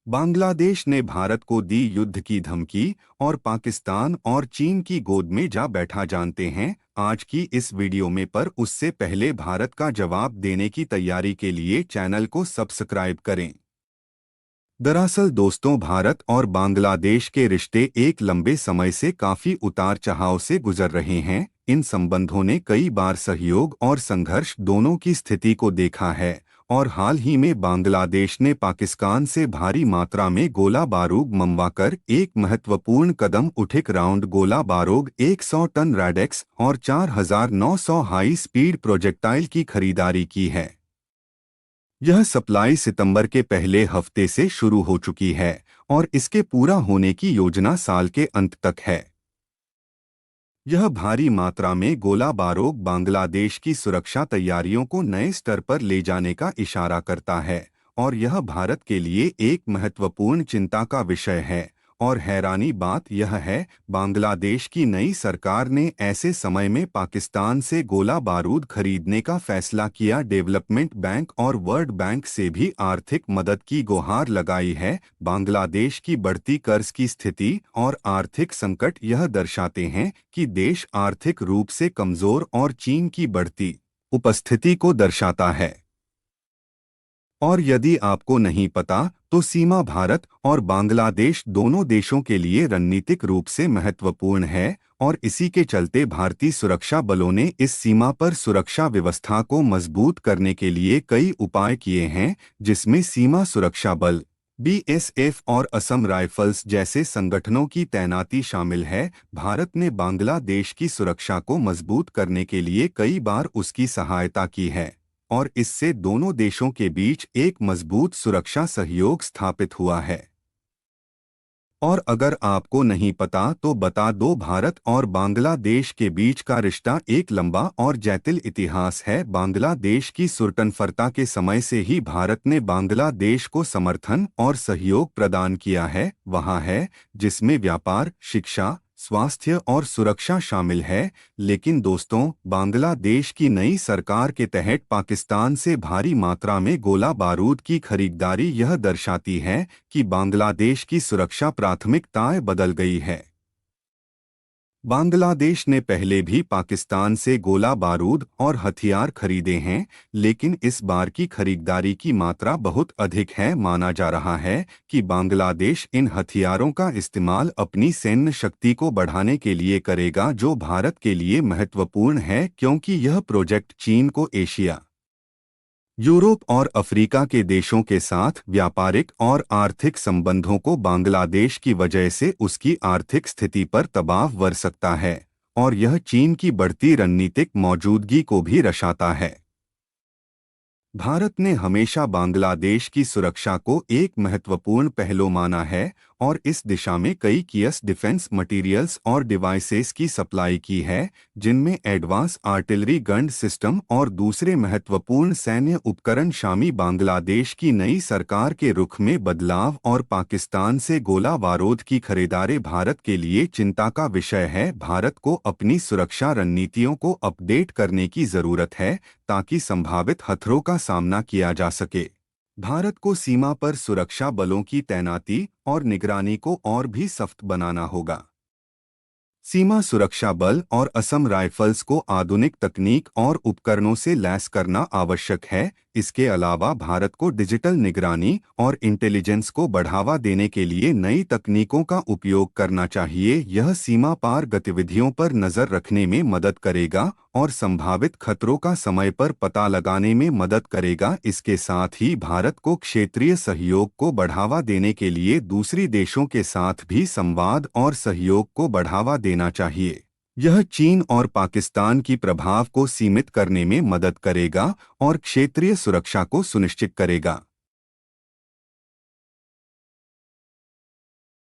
बांग्लादेश ने भारत को दी युद्ध की धमकी और पाकिस्तान और चीन की गोद में जा बैठा। जानते हैं आज की इस वीडियो में, पर उससे पहले भारत का जवाब देने की तैयारी के लिए चैनल को सब्सक्राइब करें। दरअसल दोस्तों, भारत और बांग्लादेश के रिश्ते एक लंबे समय से काफी उतार चढ़ाव से गुजर रहे हैं। इन संबंधों ने कई बार सहयोग और संघर्ष दोनों की स्थिति को देखा है और हाल ही में बांग्लादेश ने पाकिस्तान से भारी मात्रा में गोला बारूद मंगवाकर एक महत्वपूर्ण कदम उठे। राउंड गोला बारूद 100 टन रैडेक्स और 4900 हाई स्पीड प्रोजेक्टाइल की खरीदारी की है। यह सप्लाई सितंबर के पहले हफ्ते से शुरू हो चुकी है और इसके पूरा होने की योजना साल के अंत तक है। यह भारी मात्रा में गोला बारूद बांग्लादेश की सुरक्षा तैयारियों को नए स्तर पर ले जाने का इशारा करता है और यह भारत के लिए एक महत्वपूर्ण चिंता का विषय है। और हैरानी बात यह है, बांग्लादेश की नई सरकार ने ऐसे समय में पाकिस्तान से गोला बारूद खरीदने का फैसला किया। डेवलपमेंट बैंक और वर्ल्ड बैंक से भी आर्थिक मदद की गुहार लगाई है। बांग्लादेश की बढ़ती कर्ज की स्थिति और आर्थिक संकट यह दर्शाते हैं कि देश आर्थिक रूप से कमजोर और चीन की बढ़ती उपस्थिति को दर्शाता है। और यदि आपको नहीं पता, तो सीमा भारत और बांग्लादेश दोनों देशों के लिए रणनीतिक रूप से महत्वपूर्ण है और इसी के चलते भारतीय सुरक्षा बलों ने इस सीमा पर सुरक्षा व्यवस्था को मजबूत करने के लिए कई उपाय किए हैं, जिसमें सीमा सुरक्षा बल बीएसएफ और असम राइफल्स जैसे संगठनों की तैनाती शामिल है। भारत ने बांग्लादेश की सुरक्षा को मजबूत करने के लिए कई बार उसकी सहायता की है और इससे दोनों देशों के बीच एक मजबूत सुरक्षा सहयोग स्थापित हुआ है। और अगर आपको नहीं पता तो बता दो, भारत और बांग्लादेश के बीच का रिश्ता एक लंबा और जटिल इतिहास है। बांग्लादेश की स्वतंत्रता के समय से ही भारत ने बांग्लादेश को समर्थन और सहयोग प्रदान किया है। वहाँ है जिसमें व्यापार, शिक्षा, स्वास्थ्य और सुरक्षा शामिल है। लेकिन दोस्तों, बांग्लादेश की नई सरकार के तहत पाकिस्तान से भारी मात्रा में गोला बारूद की खरीदारी यह दर्शाती है कि बांग्लादेश की सुरक्षा प्राथमिकताएं बदल गई है। बांग्लादेश ने पहले भी पाकिस्तान से गोला बारूद और हथियार खरीदे हैं, लेकिन इस बार की खरीदारी की मात्रा बहुत अधिक है। माना जा रहा है कि बांग्लादेश इन हथियारों का इस्तेमाल अपनी सैन्य शक्ति को बढ़ाने के लिए करेगा, जो भारत के लिए महत्वपूर्ण है क्योंकि यह प्रोजेक्ट चीन को एशिया, यूरोप और अफ्रीका के देशों के साथ व्यापारिक और आर्थिक संबंधों को बांग्लादेश की वजह से उसकी आर्थिक स्थिति पर दबाव बढ़ सकता है और यह चीन की बढ़ती रणनीतिक मौजूदगी को भी दर्शाता है। भारत ने हमेशा बांग्लादेश की सुरक्षा को एक महत्वपूर्ण पहलू माना है और इस दिशा में कई कीस डिफेंस मटेरियल्स और डिवाइसेस की सप्लाई की है, जिनमें एडवांस आर्टिलरी गन सिस्टम और दूसरे महत्वपूर्ण सैन्य उपकरण शामिल। बांग्लादेश की नई सरकार के रुख में बदलाव और पाकिस्तान से गोला बारूद की खरीदारी भारत के लिए चिंता का विषय है। भारत को अपनी सुरक्षा रणनीतियों को अपडेट करने की जरूरत है ताकि संभावित खतरों का सामना किया जा सके। भारत को सीमा पर सुरक्षा बलों की तैनाती और निगरानी को और भी सख्त बनाना होगा। सीमा सुरक्षा बल और असम राइफल्स को आधुनिक तकनीक और उपकरणों से लैस करना आवश्यक है। इसके अलावा भारत को डिजिटल निगरानी और इंटेलिजेंस को बढ़ावा देने के लिए नई तकनीकों का उपयोग करना चाहिए। यह सीमा पार गतिविधियों पर नजर रखने में मदद करेगा और संभावित खतरों का समय पर पता लगाने में मदद करेगा। इसके साथ ही भारत को क्षेत्रीय सहयोग को बढ़ावा देने के लिए दूसरी देशों के साथ भी संवाद और सहयोग को बढ़ावा देना चाहिए। यह चीन और पाकिस्तान की प्रभाव को सीमित करने में मदद करेगा और क्षेत्रीय सुरक्षा को सुनिश्चित करेगा।